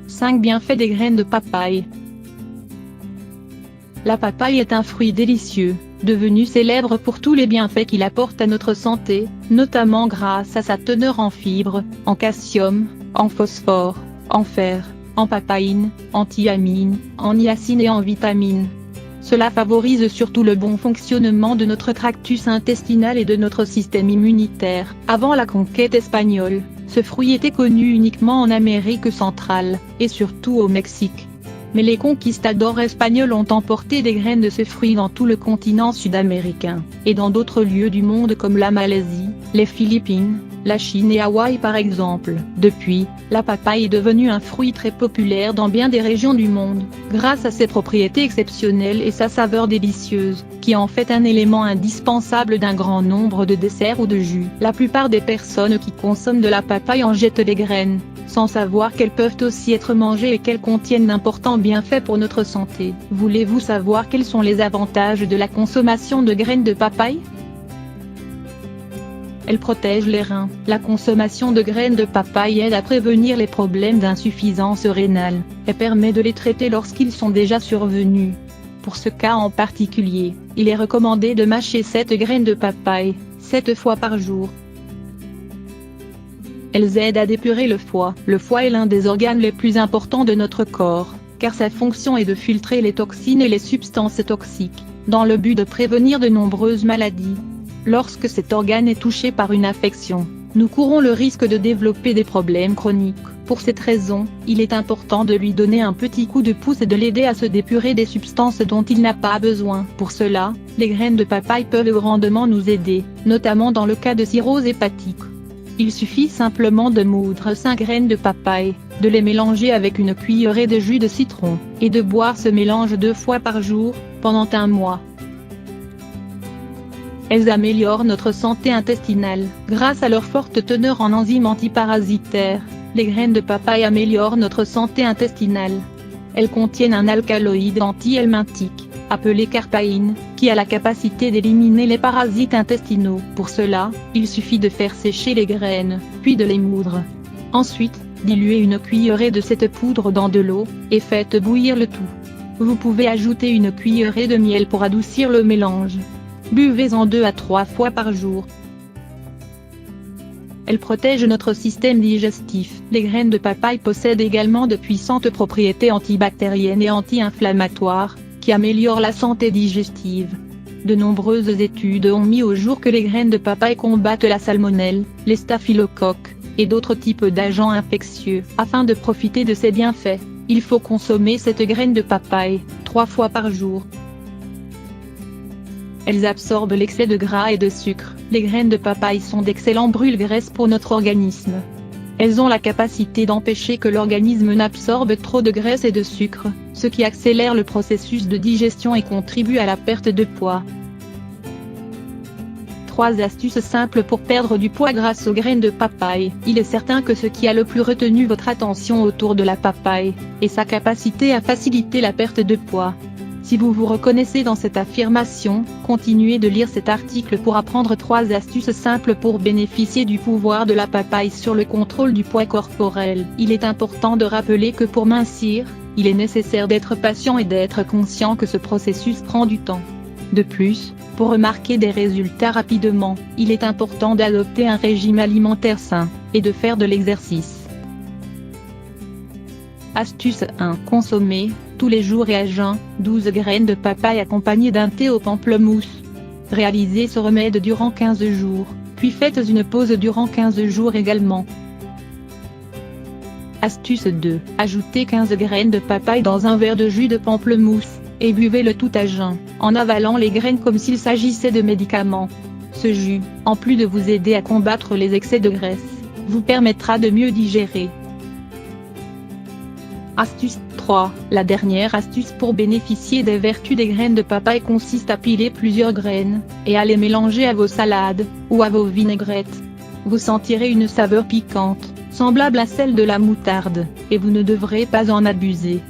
5 bienfaits des graines de papaye. La papaye est un fruit délicieux, devenu célèbre pour tous les bienfaits qu'il apporte à notre santé, notamment grâce à sa teneur en fibres, en calcium, en phosphore, en fer, en papaïne, en thiamine, en niacine et en vitamines. Cela favorise surtout le bon fonctionnement de notre tractus intestinal et de notre système immunitaire. Avant la conquête espagnole, ce fruit était connu uniquement en Amérique centrale, et surtout au Mexique. Mais les conquistadors espagnols ont emporté des graines de ce fruit dans tout le continent sud-américain, et dans d'autres lieux du monde comme la Malaisie, les Philippines, la Chine et Hawaï par exemple. Depuis, la papaye est devenue un fruit très populaire dans bien des régions du monde, grâce à ses propriétés exceptionnelles et sa saveur délicieuse, qui en fait un élément indispensable d'un grand nombre de desserts ou de jus. La plupart des personnes qui consomment de la papaye en jettent les graines, sans savoir qu'elles peuvent aussi être mangées et qu'elles contiennent d'importants bienfaits pour notre santé. Voulez-vous savoir quels sont les avantages de la consommation de graines de papaye ? Elle protège les reins. La consommation de graines de papaye aide à prévenir les problèmes d'insuffisance rénale, et permet de les traiter lorsqu'ils sont déjà survenus. Pour ce cas en particulier, il est recommandé de mâcher 7 graines de papaye, 7 fois par jour. Elles aident à d'épurer le foie. Le foie est l'un des organes les plus importants de notre corps, car sa fonction est de filtrer les toxines et les substances toxiques, dans le but de prévenir de nombreuses maladies. Lorsque cet organe est touché par une infection, nous courons le risque de développer des problèmes chroniques. Pour cette raison, il est important de lui donner un petit coup de pouce et de l'aider à se dépurer des substances dont il n'a pas besoin. Pour cela, les graines de papaye peuvent grandement nous aider, notamment dans le cas de cirrhose hépatique. Il suffit simplement de moudre 5 graines de papaye, de les mélanger avec une cuillerée de jus de citron, et de boire ce mélange 2 fois par jour, pendant un mois. Elles améliorent notre santé intestinale. Grâce à leur forte teneur en enzymes antiparasitaires, les graines de papaye améliorent notre santé intestinale. Elles contiennent un alcaloïde anti-helminthique, appelé carpaïne, qui a la capacité d'éliminer les parasites intestinaux. Pour cela, il suffit de faire sécher les graines, puis de les moudre. Ensuite, diluez une cuillerée de cette poudre dans de l'eau, et faites bouillir le tout. Vous pouvez ajouter une cuillerée de miel pour adoucir le mélange. Buvez-en 2 à 3 fois par jour. Elles protègent notre système digestif. Les graines de papaye possèdent également de puissantes propriétés antibactériennes et anti-inflammatoires, qui améliorent la santé digestive. De nombreuses études ont mis au jour que les graines de papaye combattent la salmonelle, les staphylocoques, et d'autres types d'agents infectieux. Afin de profiter de ces bienfaits, il faut consommer cette graine de papaye 3 fois par jour. Elles absorbent l'excès de gras et de sucre. Les graines de papaye sont d'excellents brûle-graisse pour notre organisme. Elles ont la capacité d'empêcher que l'organisme n'absorbe trop de graisse et de sucre, ce qui accélère le processus de digestion et contribue à la perte de poids. 3 astuces simples pour perdre du poids grâce aux graines de papaye. Il est certain que ce qui a le plus retenu votre attention autour de la papaye, est sa capacité à faciliter la perte de poids. Si vous vous reconnaissez dans cette affirmation, continuez de lire cet article pour apprendre 3 astuces simples pour bénéficier du pouvoir de la papaye sur le contrôle du poids corporel. Il est important de rappeler que pour mincir, il est nécessaire d'être patient et d'être conscient que ce processus prend du temps. De plus, pour remarquer des résultats rapidement, il est important d'adopter un régime alimentaire sain, et de faire de l'exercice. Astuce 1. Consommer, tous les jours et à jeun, 12 graines de papaye accompagnées d'un thé au pamplemousse. Réalisez ce remède durant 15 jours, puis faites une pause durant 15 jours également. Astuce 2. Ajoutez 15 graines de papaye dans un verre de jus de pamplemousse, et buvez le tout à jeun, en avalant les graines comme s'il s'agissait de médicaments. Ce jus, en plus de vous aider à combattre les excès de graisse, vous permettra de mieux digérer. Astuce 3. La dernière astuce pour bénéficier des vertus des graines de papaye consiste à piler plusieurs graines, et à les mélanger à vos salades, ou à vos vinaigrettes. Vous sentirez une saveur piquante, semblable à celle de la moutarde, et vous ne devrez pas en abuser.